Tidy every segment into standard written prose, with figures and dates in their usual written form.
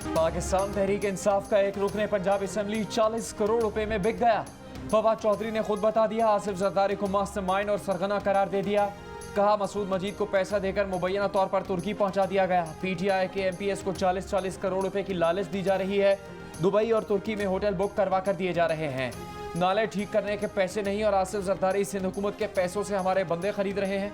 पाकिस्तान तहरीक इंसाफ का एक रुकने पंजाब असेंबली 40 करोड़ रुपए में बिक गया। फवाद चौधरी ने खुद बता दिया, आसिफ जरदारी को मास्टरमाइंड और सरगना करार दे दिया। कहा मसूद मजीद को पैसा देकर मुबैना तौर पर तुर्की पहुंचा दिया गया। पीटीआई के एमपीएस को 40-40 करोड़ रुपए की लालच दी जा रही है। दुबई और तुर्की में होटल बुक करवा कर दिए जा रहे हैं। नाले ठीक करने के पैसे नहीं और आसिफ जरदारी सिंध हुकूमत के पैसों से हमारे बंदे खरीद रहे हैं।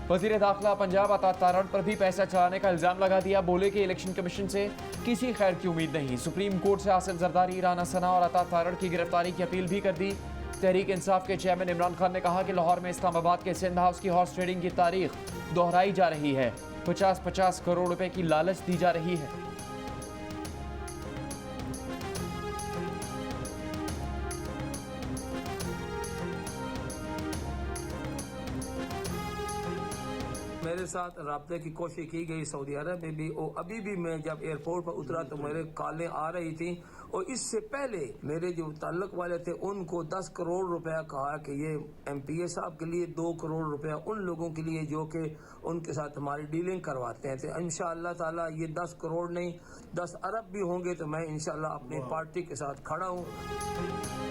वजीर दाखिला पंजाब अता तारड़ पर भी पैसा चलाने का इल्जाम लगा दिया। बोले कि इलेक्शन कमीशन से किसी खैर की उम्मीद नहीं। सुप्रीम कोर्ट से आसिफ जरदारी, राना सना और अता तारड़ की गिरफ्तारी की अपील भी कर दी। तहरीक इंसाफ के चेयरमैन इमरान खान ने कहा कि लाहौर में इस्लामाबाद के सिंध हाउस की हॉर्स ट्रेडिंग की तारीख दोहराई जा रही है। 50-50 करोड़ रुपए की लालच दी जा रही है। मेरे साथ रब्ते की कोशिश की गई सऊदी अरब में भी, और अभी भी मैं जब एयरपोर्ट पर उतरा तो मेरे कॉलें आ रही थी। और इससे पहले मेरे जो ताल्लुक वाले थे उनको 10 करोड़ रुपया कहा कि ये एमपीए साहब के लिए, 2 करोड़ रुपया उन लोगों के लिए जो कि उनके साथ हमारी डीलिंग करवाते हैं। तो इंशाअल्लाह ताला ये 10 करोड़ नहीं 10 अरब भी होंगे तो मैं इंशाअल्लाह अपनी पार्टी के साथ खड़ा हूँ।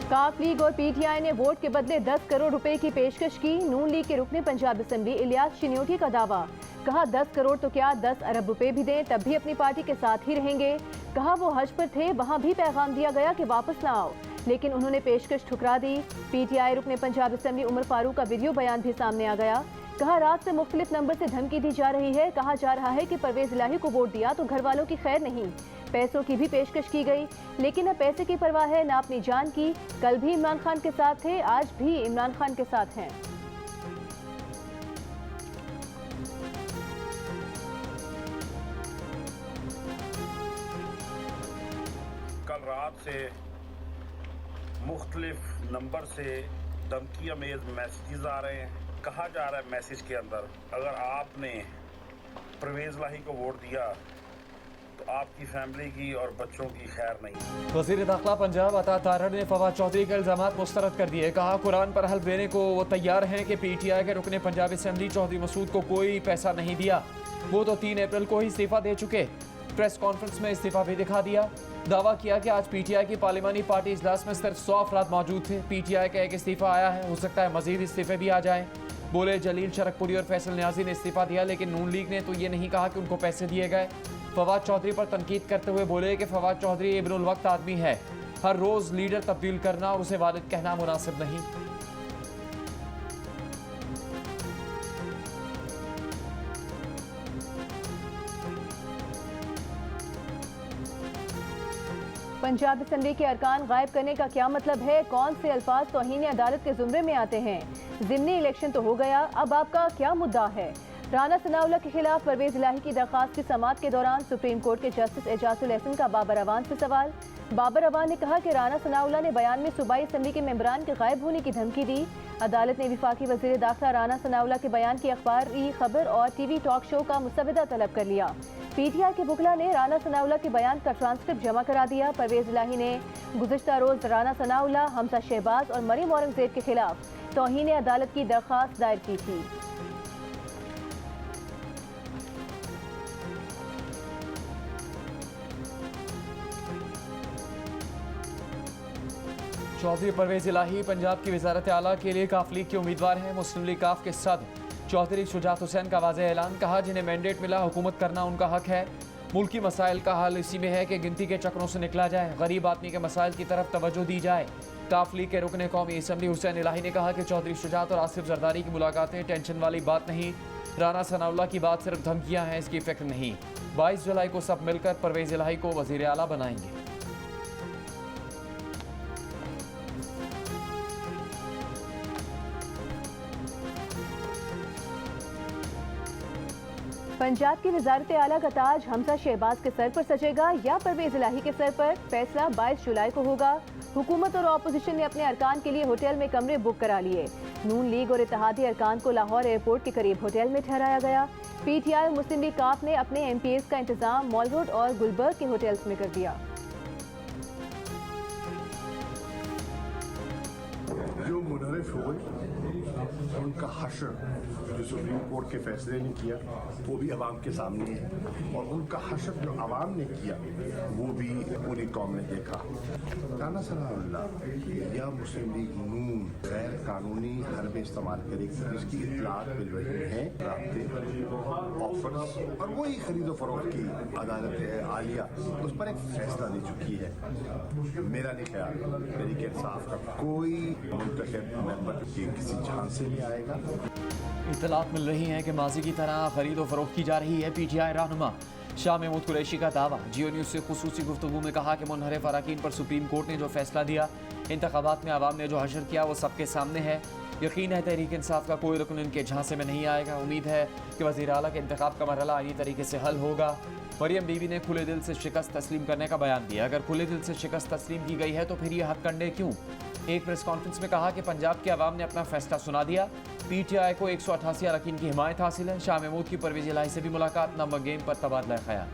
काफ लीग और पीटीआई ने वोट के बदले 10 करोड़ रुपए की पेशकश की। नून लीग के रुकने पंजाब असेंबली इलियास चिन्योटी का दावा। कहा 10 करोड़ तो क्या 10 अरब रुपए भी दें तब भी अपनी पार्टी के साथ ही रहेंगे। कहा वो हज पर थे, वहां भी पैगाम दिया गया कि वापस ना आओ, लेकिन उन्होंने पेशकश ठुकरा दी। पीटीआई रुकने पंजाब असेंबली उमर फारूक का वीडियो बयान भी सामने आ गया। कहा रात से मुख्तलिफ नंबर से धमकी दी जा रही है। कहा जा रहा है कि परवेज इलाही को वोट दिया तो घर वालों की खैर नहीं। पैसों की भी पेशकश की गई, लेकिन न पैसे की परवाह है न अपनी जान की। कल भी इमरान खान के साथ थे, आज भी इमरान खान के साथ हैं। कल रात से मुख्तलिफ नंबर से धमकी अमेज मैसेजेस आ रहे हैं। कहा जा रहा है मैसेज के अंदर, अगर आपने परवेज इलाही को वोट दिया तो आपकी फैमिली की और बच्चों की खैर नहीं। वजीर दाखिला पंजाब अता तारड़ ने फवाद चौधरी के इल्जाम मुस्तरद कर दिए। कहा कुरान पर हल्फ देने को वो तैयार हैं कि पीटीआई के रुकने पंजाब असेंबली चौधरी मसूद को कोई पैसा नहीं दिया। वो तो 3 अप्रैल को ही इस्तीफा दे चुके। प्रेस कॉन्फ्रेंस में इस्तीफा भी दिखा दिया। दावा किया कि आज पीटीआई की पार्लिमानी पार्टी इजलास में सिर्फ 100 अफराद मौजूद थे। पीटीआई का एक इस्तीफा आया है, हो सकता है मजीद इस्तीफे भी आ जाएं। बोले जलील शरकपुरी और फैसल न्याजी ने इस्तीफा दिया, लेकिन नून लीग ने तो ये नहीं कहा कि उनको पैसे दिए गए। फवाद चौधरी पर तनकीद करते हुए बोले कि फवाद चौधरी इब्नुल वक्त आदमी है। हर रोज लीडर तब्दील करना और उसे वालिद कहना मुनासिब नहीं। पंजाब असेंबली के अरकान गायब करने का क्या मतलब है? कौन से अल्फाज तौहीन अदालत के जुमरे में आते हैं? ज़िमनी इलेक्शन तो हो गया, अब आपका क्या मुद्दा है? राना सनाउल्लाह के खिलाफ परवेज इलाही की दरखास्त की समाअत के दौरान सुप्रीम कोर्ट के जस्टिस एजाजुल एहसन का बाबर अवान से सवाल। बाबर अवान ने कहा कि राना सनाउल्लाह ने बयान में सूबाई असेंबली के मेंबरान के गायब होने की धमकी दी। अदालत ने वफाकी वज़ीर दाखिला राना सनाउल्लाह के बयान की अखबारी खबर और टीवी टॉक शो का मुसवदा तलब कर लिया। पीटीआई के वकला ने राना सनाउल्लाह के बयान का ट्रांसक्रिप्ट जमा करा दिया। परवेज इलाही ने गुज़िश्ता रोज़ राना सनाउल्लाह, हमजा शहबाज और मरीम औरंगजेब के खिलाफ तौहीन अदालत की दरख्वास्त दायर की थी। चौधरी परवेज इलाही पंजाब की वजारत आला के लिए काफ लीग के उम्मीदवार हैं। मुस्लिम लीग काफ के सदर चौधरी शुजात हुसैन का वाज़ेह ऐलान। कहा जिन्हें मैंडेट मिला हुकूमत करना उनका हक है। मुल्की मसाइल का हल इसी में है कि गिनती के चक्रों से निकला जाए, गरीब आदमी के मसाइल की तरफ तवज्जो दी जाए। काफ लीग के रुकने कौमी असम्बली हुसैन इलाही ने कहा कि चौधरी शुजात और आसिफ जरदारी की मुलाकातें टेंशन वाली बात नहीं। राना सनाउल्लाह की बात सिर्फ धमकियाँ हैं, इसकी फिक्र नहीं। 22 जुलाई को सब मिलकर परवेज इलाही को वज़ीर आला बनाएंगे। पंजाब की वजारत आला का ताज हमजा शहबाज के सर पर सजेगा या परवेज इलाही के सर पर? फैसला 22 जुलाई को होगा। हुकूमत और अपोजिशन ने अपने अरकान के लिए होटल में कमरे बुक करा लिए। नून लीग और इत्तेहादी अरकान को लाहौर एयरपोर्ट के करीब होटल में ठहराया गया। पीटीआई और मुस्लिम लीग काफ ने अपने एमपीएस का इंतजाम मॉल रोड और गुलबर्ग के होटल्स में कर दिया। जो मुनहरिफ हो गई उनका हश्र जो सुप्रीम कोर्ट के फैसले ने किया वो भी अवाम के सामने है, और उनका हश्र जो अवाम ने किया वो भी पूरी कौम ने देखा। राना सनाउल्लाह या मुस्लिम लीग नून गैर कानूनी हरबे इस्तेमाल करेगी जिसकी इतलात मिल रही है, राब्ते, ऑफर्स, और वही खरीदो फरोख्त की अदालत आलिया उस पर एक फैसला ले चुकी है। मेरा नहीं ख्याल तहरीक इंसाफ का कोई मुंतखब मेंबर के किसी झांसे में आएगा। इतलात मिल रही हैं कि माजी की तरह खरीदो फरोख्त की जा रही है। PTI रहनुमा शाह महमूद कुरैशी का दावा। जियो न्यूज़ से खुसूसी गुफ्तगू में कहा कि मुनहरिफ अराकीन पर सुप्रीम कोर्ट ने जो फैसला दिया, इंतखाबात में आवाम ने जो हशर किया वो सबके सामने है। यकीन है तहरीक इंसाफ का कोई रुकन इनके झांसे में नहीं आएगा। उम्मीद है कि वज़ीर आला के इंतखाब का मरहला आईनी तरीके से हल होगा। मरियम बीबी ने खुले दिल से शिकस्त तस्लीम करने का बयान दिया। अगर खुले दिल से शिकस्त तस्लीम की गई है तो फिर ये हथकंडे क्यों? एक प्रेस कॉन्फ्रेंस में कहा कि पंजाब के अवाम ने अपना फैसला सुना दिया। PTI को 188 अरकान की हिमायत हासिल है। शाह महमूद की परवेज़ इलाही से भी मुलाकात, नंबर गेम पर तबादला ख्याल।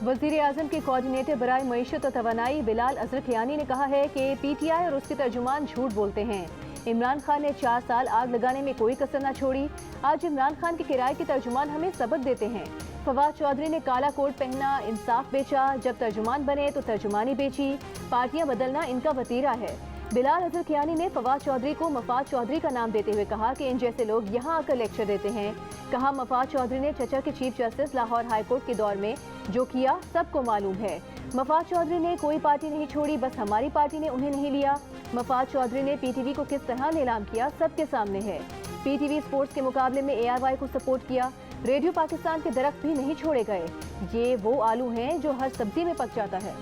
वज़ीर आज़म के कोऑर्डिनेटर बराए मईशत और तवानाई बिलाल अज़रखियानी ने कहा है कि PTI और उसके तर्जुमान झूठ बोलते हैं। इमरान खान ने 4 साल आग लगाने में कोई कसर न छोड़ी। आज इमरान खान के किराए के तर्जुमान हमें सबक देते हैं। फवाद चौधरी ने काला कोट पहना, इंसाफ बेचा, जब तर्जुमान बने तो तर्जुमानी बेची। पार्टियां बदलना इनका वतीरा है। बिलाल अज़रखियानी ने फवाद चौधरी को मफाद चौधरी का नाम देते हुए कहा कि इन जैसे लोग यहाँ आकर लेक्चर देते हैं। कहा मफाद चौधरी ने चचा के chief justice Lahore high court के दौर में जो किया सबको मालूम है। मफाद चौधरी ने कोई पार्टी नहीं छोड़ी, बस हमारी पार्टी ने उन्हें नहीं लिया। मफाद चौधरी ने PTV को किस तरह नीलाम किया सबके सामने है। PTV स्पोर्ट्स के मुकाबले में ARY को सपोर्ट किया। रेडियो पाकिस्तान के दरख्त भी नहीं छोड़े गए। ये वो आलू हैं जो हर सब्जी में पक जाता है।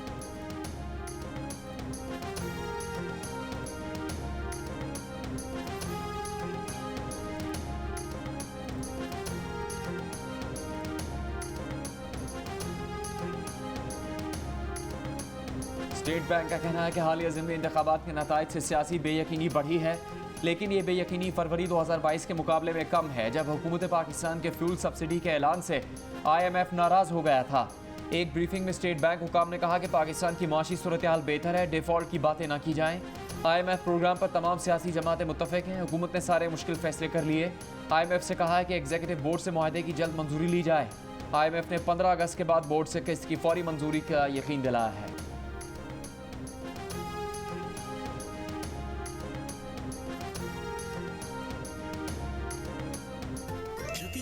स्टेट बैंक का कहना है कि हालिया ज़िमनी इंतखाबात के नताइज से सियासी बेयकीनी बढ़ी है, लेकिन ये बेयकीनी फरवरी 2022 के मुकाबले में कम है, जब हुकूमत पाकिस्तान के फ्यूल सब्सिडी के ऐलान से IMF नाराज़ हो गया था। एक ब्रीफिंग में स्टेट बैंक हुकाम ने कहा कि पाकिस्तान की माशी सूरत हाल बेहतर है, डिफ़ॉल्ट की बातें ना की जाएँ। IMF प्रोग्राम पर तमाम सियासी जमातें मुत्तफ़िक हैं। हुकूमत ने सारे मुश्किल फैसले कर लिए। IMF से कहा है कि एग्जीक्यूटिव बोर्ड से मुआहदे की जल्द मंजूरी ली जाए। IMF ने 15 अगस्त के बाद बोर्ड से किस्त की फौरी मंजूरी का यकीन दिलाया है।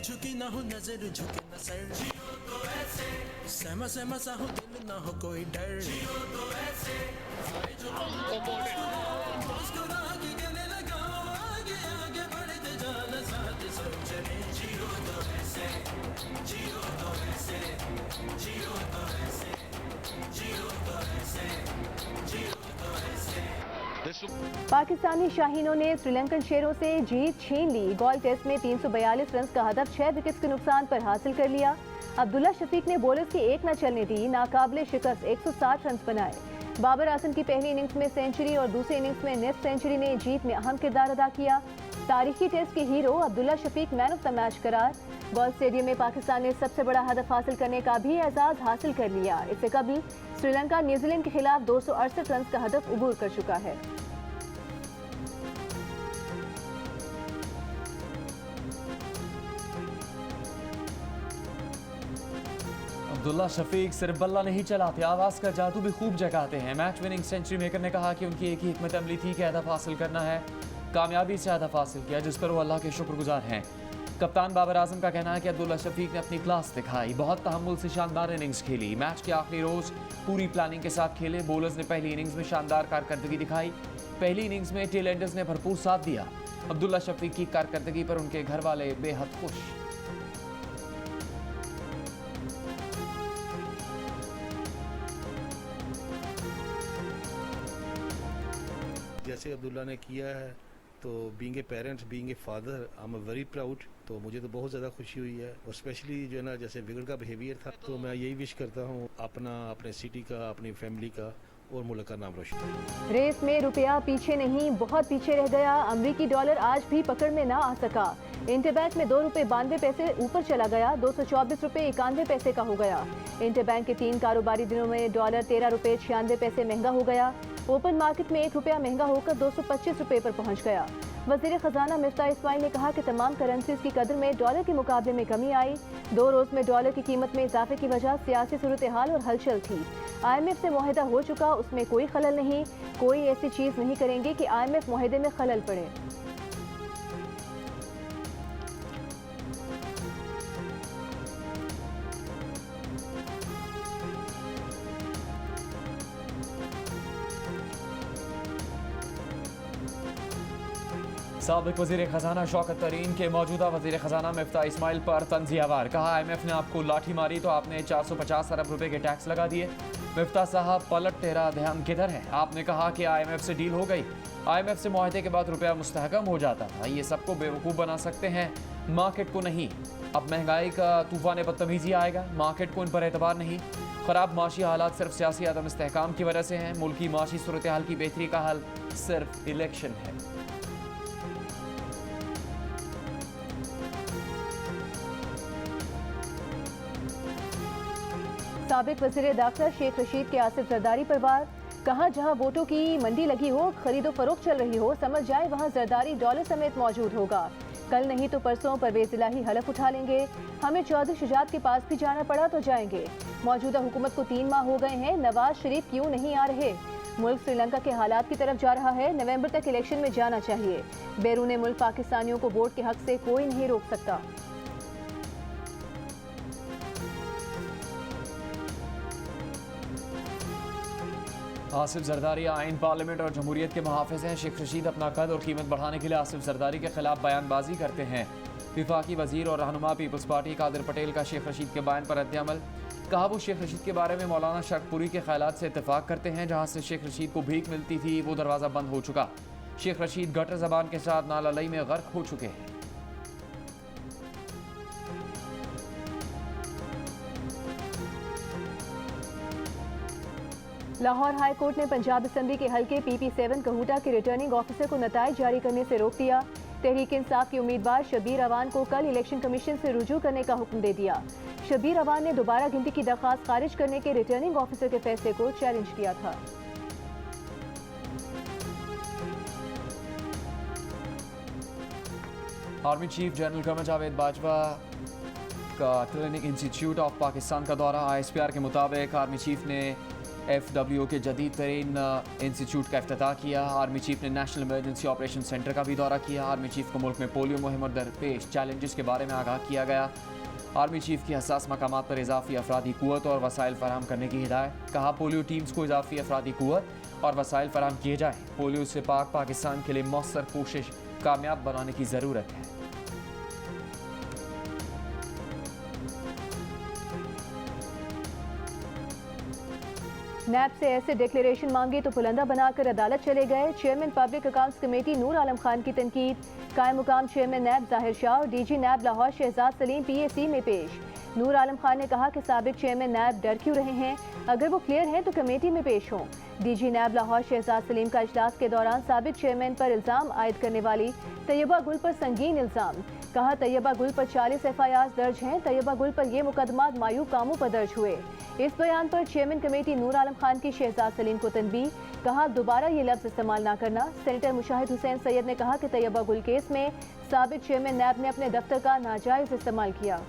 झुकी ना हो नजर, झुके न सर, जियो तो ऐसे, सहमा सहमा सा हो दिल, ना हो कोई डर, जियो तो ऐसे, मुस्कुरा के गले लगाओ, आगे आगे बढ़ते जाना, साथ सोच में, जियो तो ऐसे, जियो तो ऐसे, जियो तो ऐसे, जियो तो ऐसे, जियो तो ऐसे। पाकिस्तानी शाहीनों ने श्रीलंकन शेरों से जीत छीन ली। गॉल टेस्ट में 342 रन का हदफ 6 विकेट्स के नुकसान पर हासिल कर लिया। अब्दुल्ला शफीक ने बॉलर्स की एक न चलने दी, नाकाबिले शिकस्त 160 रन बनाए। बाबर आजम की पहली इनिंग्स में सेंचुरी और दूसरी इनिंग्स में नेफ सेंचुरी ने जीत में अहम किरदार अदा किया। तारीखी टेस्ट के hero Abdullah Shafique man of the match करार। गॉल स्टेडियम में पाकिस्तान ने सबसे बड़ा हदफ हासिल करने का भी एजाज हासिल कर लिया। इससे कबल श्रीलंका न्यूजीलैंड के खिलाफ 268 रन का हदफ अबूर कर चुका है। अब्दुल्ला शफीक सिर्फ बल्ला नहीं चलाते, आवाज़ का जादू भी खूब जगाते हैं। मैच विनिंग सेंचुरी मेकर ने कहा कि उनकी एक ही हिकमत अमली थी कि हदफ हासिल करना है। कामयाबी से हदफ हासिल किया, जिस पर वो अल्लाह के शुक्रगुजार हैं। कप्तान बाबर आजम का कहना है कि अब्दुल्ला शफीक ने अपनी क्लास दिखाई, बहुत तहम्मुल से शानदार इनिंग्स खेली। मैच के आखिरी रोज़ पूरी प्लानिंग के साथ खेले। बॉलर्स ने पहली इनिंग्स में शानदार कारकर्दगी दिखाई। पहली इनिंग्स में टेल एंडर्स ने भरपूर साथ दिया। अब्दुल्ला शफीक की कारकर्दगी पर उनके घर वाले बेहद खुश। जैसे अब्दुल्ला ने किया है तो being a parents, being a father, I am very proud. तो मुझे तो बहुत ज़्यादा खुशी हुई है, और स्पेशली जो है ना, जैसे विगड़ का बिहेवियर था, तो मैं यही विश करता हूँ अपने सिटी का, अपनी फैमिली का और मुल्क का नाम रोशन करें। रेस में रुपया पीछे नहीं, बहुत पीछे रह गया। अमरीकी डॉलर आज भी पकड़ में ना आ सका। इंटरबैंक में ₹2.92 ऊपर चला गया, ₹224.91 का हो गया। इंटरबैंक के 3 कारोबारी दिनों में डॉलर ₹13.96 महंगा हो गया। ओपन मार्केट में ₹1 महंगा होकर ₹225 पर पहुंच गया। वजीर खजाना मिफ्ता इस्माइल ने कहा कि तमाम करेंसीज की कदर में डॉलर के मुकाबले में कमी आई। 2 रोज में डॉलर की कीमत में इजाफे की वजह सियासी सूरत हाल और हलचल थी। IMF से मुआहदा हो चुका, उसमें कोई खलल नहीं। कोई ऐसी चीज नहीं करेंगे कि IMF मुआहदे में खलल पड़े। साबिक वजीर खजाना शौकत तरीन के मौजूदा वजीर खजाना मिफ्ता इस्माइल पर तंजियावार। कहा IMF ने आपको लाठी मारी तो आपने 450 अरब रुपए के टैक्स लगा दिए। मिफ्ता साहब पलट तेरा ध्यान किधर है? आपने कहा कि IMF से डील हो गई। IMF से मुआहदे के बाद रुपया मुस्तहकम हो जाता था। ये सबको बेवकूफ़ बना सकते हैं, मार्केट को नहीं। अब महंगाई का तूफान बदतमीजी आएगा, मार्केट को इन पर एतबार नहीं। खराब माशी हालात सिर्फ सियासी अदम इस्तेहकाम की वजह से हैं। मुल्क की माशी सूरत हाल की बेहतरी का हल सिर्फ इलेक्शन है। साबिक वज़ीर दाखिला शेख रशीद के आसिफ जरदारी पर वार। कहा जहां वोटों की मंडी लगी हो, खरीदो फरोख्त चल रही हो, समझ जाए वहां जरदारी डॉलर समेत मौजूद होगा। कल नहीं तो परसों परवेज इलाही हलफ उठा लेंगे। हमें चौधरी शुजात के पास भी जाना पड़ा तो जाएंगे। मौजूदा हुकूमत को 3 माह हो गए हैं, नवाज शरीफ क्यों नहीं आ रहे? मुल्क श्रीलंका के हालात की तरफ जा रहा है। नवंबर तक इलेक्शन में जाना चाहिए। बैरून मुल्क पाकिस्तानियों को वोट के हक से कोई नहीं रोक सकता। आसिफ जरदारी आइन, पार्लियामेंट और जमहूरियत के मुहाफिज हैं। शेख रशीद अपना कद और कीमत बढ़ाने के लिए आसिफ जरदारी के खिलाफ बयानबाजी करते हैं। विफाकी वजीर और रहनुमा पीपल्स पार्टी कादिर पटेल का शेख रशीद के बयान पर रद्द-ए-अमल। कहा वो शेख रशीद के बारे में मौलाना शरकपुरी के ख्यालात से इत्तेफाक करते हैं। जहाँ से शेख रशीद को भीख मिलती थी वो दरवाज़ा बंद हो चुका। शेख रशीद गटर ज़बान के साथ नालालई में गर्क हो चुके हैं। लाहौर हाई कोर्ट ने पंजाब असम्बली के हल्के PP7 कहूटा के रिटर्निंग ऑफिसर को नताइज जारी करने से रोक दिया। तहरीक इंसाफ के उम्मीदवार शबीर अवान को कल इलेक्शन कमीशन से रुजू करने का हुक्म दे दिया। शबीर अवान ने दोबारा गिनती की दरख्वास्त खारिज करने के रिटर्निंग ऑफिसर के फैसले को चैलेंज किया था। Army chief general Qamar Javed Bajwa का ट्रेनिंग इंस्टीट्यूट ऑफ पाकिस्तान का दौरा। ISPR के मुताबिक आर्मी चीफ ने FWO के जदीद तरीन इंस्टीट्यूट का इफ्तिताह किया। आर्मी चीफ ने नेशनल इमरजेंसी ऑपरेशन सेंटर का भी दौरा किया। आर्मी चीफ को मुल्क में पोलियो मुहिम और दरपेश चैलेंजेस के बारे में आगाह किया गया। आर्मी चीफ की हसास मकामात पर इजाफी अफरादी कुव्वत और वसाइल फराहम करने की हिदायत। कहा पोलियो टीम्स को इजाफी अफरादी कुव्वत और वसाइल फराहम किए जाए। पोलियो से पाक पाकिस्तान के लिए मौसर कोशिश कामयाब बनाने की ज़रूरत है। नैब से ऐसे डिक्लेरेशन मांगे तो पुलंदा बनाकर अदालत चले गए। Chairman public accounts committee Noor Alam Khan की तनकीद। कायम मुकाम चेयरमैन नैब जाहिर शाह और DG नैब लाहौर शहजाद सलीम PAC में पेश। नूर आलम खान ने कहा कि साबिक चेयरमैन नैब डर क्यों रहे हैं, अगर वो क्लियर हैं तो कमेटी में पेश हों। DG नैब लाहौर शहजाद सलीम का इजलास के दौरान साबिक चेयरमैन पर इल्ज़ाम आयद करने वाली तैयबा गुल पर संगीन इल्ज़ाम। कहा तैयबा गुल पर 40 FIRs दर्ज हैं। तैयबा गुल पर ये मुकदमात मायूब कामों पर दर्ज हुए। इस बयान पर चेयरमैन कमेटी नूर आलम खान की शहजाद सलीम को तनबीह। कहा दोबारा ये लफ्ज़ इस्तेमाल ना करना। सेनेटर मुशाहिद हुसैन सैयद ने कहा कि तैयबा गुल केस में साबिक चेयरमैन नैब ने अपने दफ्तर का नाजायज़ इस्तेमाल किया।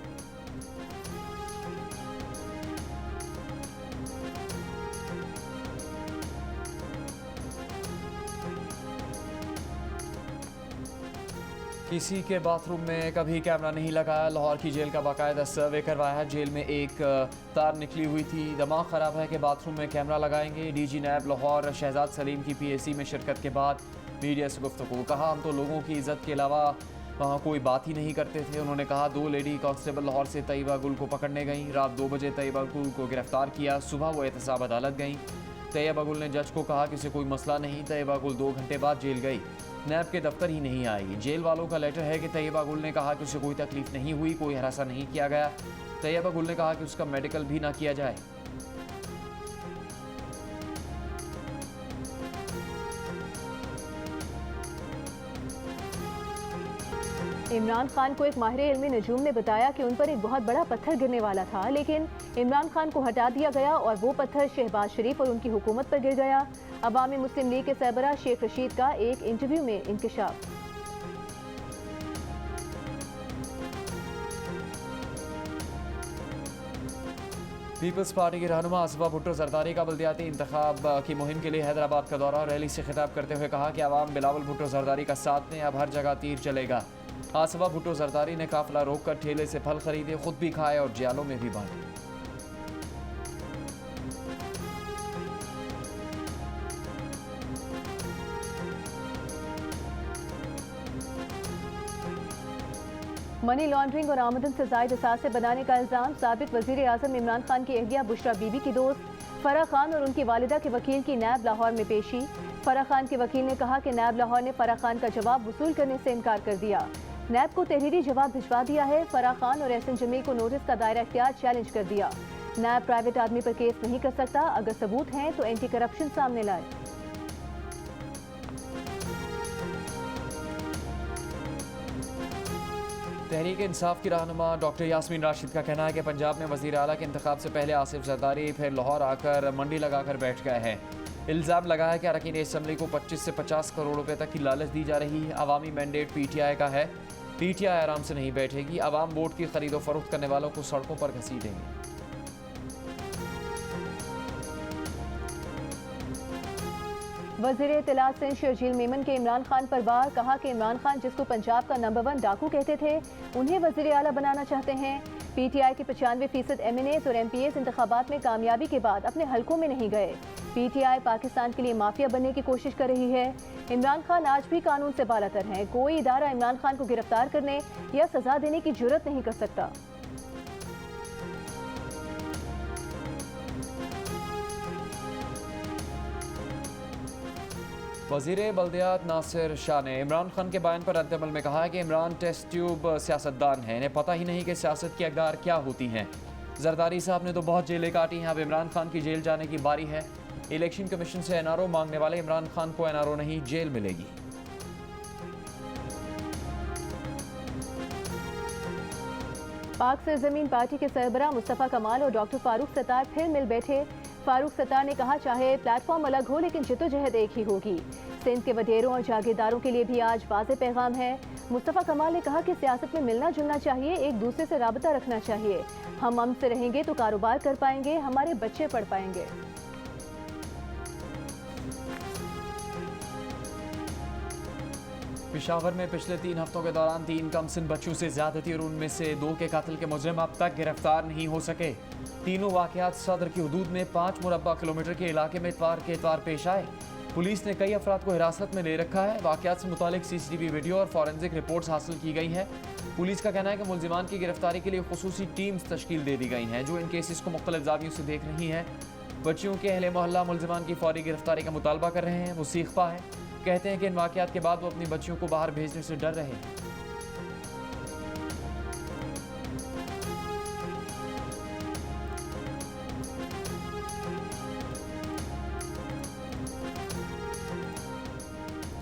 किसी के बाथरूम में कभी कैमरा नहीं लगाया। लाहौर की जेल का बाकायदा सर्वे करवाया। जेल में एक तार निकली हुई थी। दिमाग ख़राब है कि बाथरूम में कैमरा लगाएंगे। DG नैब लाहौर शहजाद सलीम की PAC में शिरकत के बाद मीडिया से गुफ्तगू। कहा हम तो लोगों की इज़्ज़त के अलावा वहाँ कोई बात ही नहीं करते थे। उन्होंने कहा 2 लेडी कांस्टेबल लाहौर से तैयबा गुल को पकड़ने गईं। रात 2 बजे तैयबा गुल को गिरफ्तार किया। सुबह वो एहतसाब अदालत गईं। तैयबा गुल ने जज को कहा कि इसे कोई मसला नहीं। तैयबा गुल 2 घंटे बाद जेल गई, नैब के दफ्तर ही नहीं आई। जेल वालों का लेटर है कि तैयबा गुल ने कहा कि उसे कोई तकलीफ नहीं हुई, कोई हरासा नहीं किया गया। तैयबा गुल ने कहा कि उसका मेडिकल भी ना किया जाए। इमरान खान को एक माहिर इल्मी नजूम ने बताया कि उन पर एक बहुत बड़ा पत्थर गिरने वाला था, लेकिन इमरान खान को हटा दिया गया और वो पत्थर शहबाज शरीफ और उनकी हुकूमत पर गिर गया। अवामी मुस्लिम लीग के सरबराह शेख रशीद का एक इंटरव्यू में इंकशाफ। पीपल्स पार्टी के रहनुमा आसिफा भुट्टो जरदारी का बल्दियाती इंतखाब की मुहिम के लिए हैदराबाद का दौरा। रैली से खिताब करते हुए कहा कि आवाम बिलावल भुट्टो जरदारी का साथ में अब हर जगह तीर चलेगा। आसिफा भुट्टो जरदारी ने काफिला रोककर ठेले से फल खरीदे, खुद भी खाए और जियालों में भी बांटे। मनी लॉन्ड्रिंग और आमदन से जायद असासे बनाने का इल्जाम साबिक वजीर आजम इमरान खान की अहलिया बुशरा बीबी की दोस्त फराह खान और उनकी वालिदा के वकील की नैब लाहौर में पेशी। फराह खान के वकील ने कहा कि नैब लाहौर ने फराह खान का जवाब वसूल करने से इनकार कर दिया। नैब को तहरीरी जवाब भिजवा दिया है। फराह खान और एहसन जमील को नोटिस का दायरा इख्तियार चैलेंज कर दिया। नैब प्राइवेट आदमी पर केस नहीं कर सकता, अगर सबूत हैं तो एंटी करप्शन सामने लाए। तहरीक इंसाफ की रहनुमा डॉक्टर यास्मीन राशिद का कहना है कि पंजाब में वज़ीर आला के इंतखाब से पहले आसिफ जरदारी फिर लाहौर आकर मंडी लगाकर बैठ गए हैं। इल्ज़ाम लगा है कि अरकान असम्बली को 25 से 50 करोड़ रुपए तक की लालच दी जा रही है। अवामी मैंडेट PTI का है, PTI आराम से नहीं बैठेगी। अवाम वोट की खरीदो फरोख्त करने वालों को सड़कों पर घसीटेंगे। वज़ीर इत्तलात सिंध शर्जील मेमन के इमरान खान पर वार। कहा कि इमरान खान जिसको पंजाब का नंबर 1 डाकू कहते थे, उन्हें वज़ीर आला बनाना चाहते हैं। PTI के 95% MNAs और MPAs इंतखाबात में कामयाबी के बाद अपने हलकों में नहीं गए। PTI पाकिस्तान के लिए माफिया बनने की कोशिश कर रही है। इमरान खान आज भी कानून से बालातर हैं। कोई इदारा इमरान खान को गिरफ्तार करने या सजा देने की जुर्रत नहीं कर सकता। वज़ीर बल्दियात नासिर शाह ने इमरान खान के बयान पर रद्दअमल में कहा है कि इमरान टेस्ट ट्यूब सियासतदान हैं, इन्हें पता ही नहीं कि सियासत की अकदार क्या होती हैं। जरदारी साहब ने तो बहुत जेलें काटी हैं, अब इमरान खान की जेल जाने की बारी है। इलेक्शन कमीशन से NRO मांगने वाले इमरान खान को NRO नहीं, जेल मिलेगी। पाक सरजमीन पार्टी के सरबराह मुस्तफ़ा कमाल और डॉक्टर फारूक सत्तार फिर मिल बैठे। फारूक सत्तार ने कहा चाहे प्लेटफॉर्म अलग हो लेकिन जिद्दोजहद एक ही होगी। सिंध के वडेरों और जागीरदारों के लिए भी आज वाज़ेह पैगाम है। मुस्तफ़ा कमाल ने कहा कि सियासत में मिलना जुलना चाहिए, एक दूसरे से राबता रखना चाहिए। हम अमन से रहेंगे तो कारोबार कर पाएंगे, हमारे बच्चे पढ़ पाएंगे। पेशावर में पिछले 3 हफ्तों के दौरान 3 कमसिन बच्चों से ज्यादती और उनमें से 2 के कत्ल के मुजरिम अब तक गिरफ्तार नहीं हो सके। तीनों वाकयात सदर की हदूद में 5 मुरब्बा किलोमीटर के इलाके में इतवार के इतवार पेश आए। पुलिस ने कई अफराद को हिरासत में ले रखा है। वाकयात से मुतालिक CCTV वीडियो और फॉरेंसिक रिपोर्ट्स हासिल की गई हैं। पुलिस का कहना है कि मुल्जिमान की गिरफ्तारी के लिए खुसूसी टीम्स तश्कील दे दी गई हैं जो इन केसेस को मुख्तलिफ जावियों से देख रही हैं। बच्चियों के अहले मोहल्ला मुल्जिमान की फौरी गिरफ्तारी का मुतालबा कर रहे हैं। वो सीखपा है, कहते हैं कि इन वाकयात के बाद वो अपनी बच्चियों को बाहर भेजने से डर रहे हैं।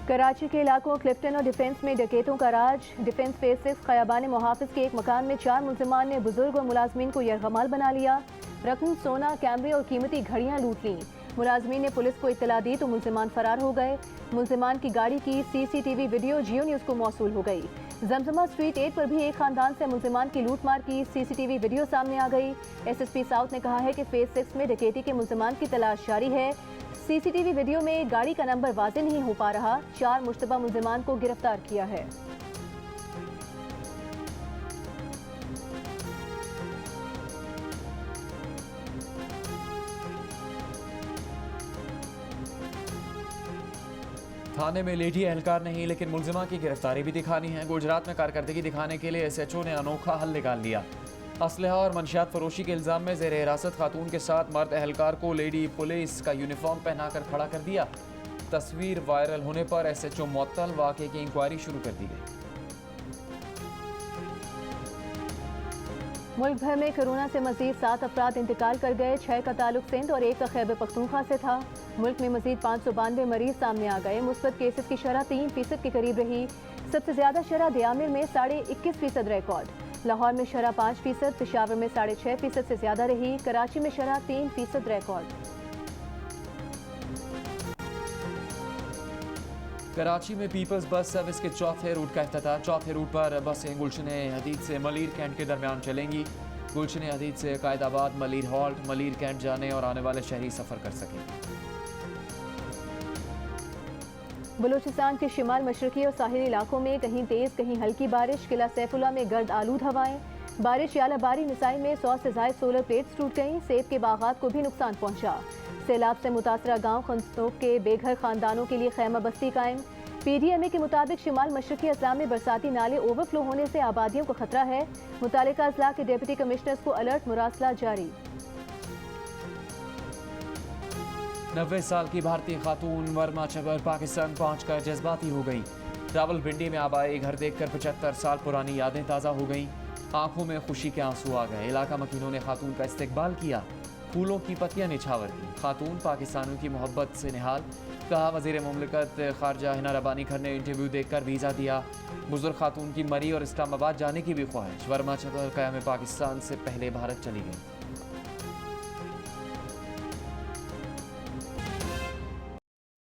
कराची के इलाकों क्लिफ्टन और डिफेंस में डकैतों का राज। डिफेंस फेज 6 खयाबान मुहाफिज के एक मकान में 4 मुल्जिमान ने बुजुर्ग और मुलाजमीन को यरगमाल बना लिया। रकम, सोना, कैमरे और कीमती घड़ियां लूट लीं। मुलाजमीन ने पुलिस को इत्तला दी तो मुल्जिमान फरार हो गए। मुल्जिमान की गाड़ी की CCTV वीडियो जियो न्यूज़ को मौसूल हो गई। जमजमा स्ट्रीट 8 पर भी एक खानदान से मुल्जिमान की लूटमार की CCTV वीडियो सामने आ गई। SSP साउथ ने कहा है कि फेज 6 में डकैती के मुल्जिमान की तलाश जारी है। CCTV वीडियो में गाड़ी का नंबर वाज़ेह नहीं हो पा रहा। 4 मुश्तबा मुल्जिमान को गिरफ्तार किया है। थाने में लेडी एहलकार नहीं, लेकिन मुल्जिमा की गिरफ्तारी भी दिखानी है। गुजरात में कारकर्दगी दिखाने के लिए SHO ने अनोखा हल निकाल लिया। असलहा और मंशियात फरोशी के इल्ज़ाम में ज़ेर हिरासत खातून के साथ मर्द एहलकार को लेडी पुलिस का यूनिफॉर्म पहनाकर खड़ा कर दिया। तस्वीर वायरल होने पर SHO मुअत्तल, वाक़े की इंक्वायरी शुरू कर दी गई। मुल्क भर में कोरोना से मजीद 7 अफराद इंतकाल कर गए। 6 का ताल्लुक सिंध और 1 का खैबर पख्तूनख्वा से था। मुल्क में मजीद 592 मरीज सामने आ गए। मुस्बत केसेस की शरह 3% के करीब रही। सबसे ज्यादा शरह दियामिर में 21.5% रिकॉर्ड। लाहौर में शरह 5%, पेशावर में 6.5% से ज्यादा रही। कराची में शरह 3% रिकॉर्ड। कराची में पीपल्स बस सर्विस के चौथे रूट का इफ्तिताह। चौथे रूट पर बसें गुलशन हदीद से मलीर कैंट के दरमियान चलेंगी। गुलशन हदीद से कायदाबाद, मलीर हॉल्ट, मलीर कैंट जाने और आने वाले शहरी सफ़र कर सकेंगे। बलूचिस्तान के शिमाल मशरकी और साहिली इलाकों में कहीं तेज कहीं हल्की बारिश। किला सैफुल्ला में गर्द आलूद हवाएं। बारिश या बारी मिसाई में 100 से ज्यादा सोलर प्लेट्स टूट गईं। सेब के बागात को भी नुकसान पहुंचा। सैलाब से मुतासरा गांव खंसनोक के बेघर खानदानों के लिए खैमा बस्ती कायम। PDMA के मुताबिक शिमाल मशरकी अजला में बरसाती नाले ओवरफ्लो होने से आबादियों को खतरा है। मुतालिका अजला के डिप्टी कमिश्नर्स को अलर्ट मुरासला जारी। 90 साल की भारतीय खातून वर्मा चबर पाकिस्तान पहुंचकर जज्बाती हो गई। रावलपिंडी में आबाई घर देखकर 75 साल पुरानी यादें ताज़ा हो गईं। आंखों में खुशी के आंसू आ गए। इलाका मकीनों ने खातून का इस्तकबाल किया, फूलों की पत्तियां निछावर की। खातून पाकिस्तानियों की मोहब्बत से निहाल। कहा वज़ीर मुमलिकत खारजा हिना रबानी खर ने इंटरव्यू देकर वीज़ा दिया। बुजुर्ग खातून की मरी और इस्लामाबाद जाने की भी ख्वाहिश। वर्मा चबर क़याम पाकिस्तान से पहले भारत चली गई।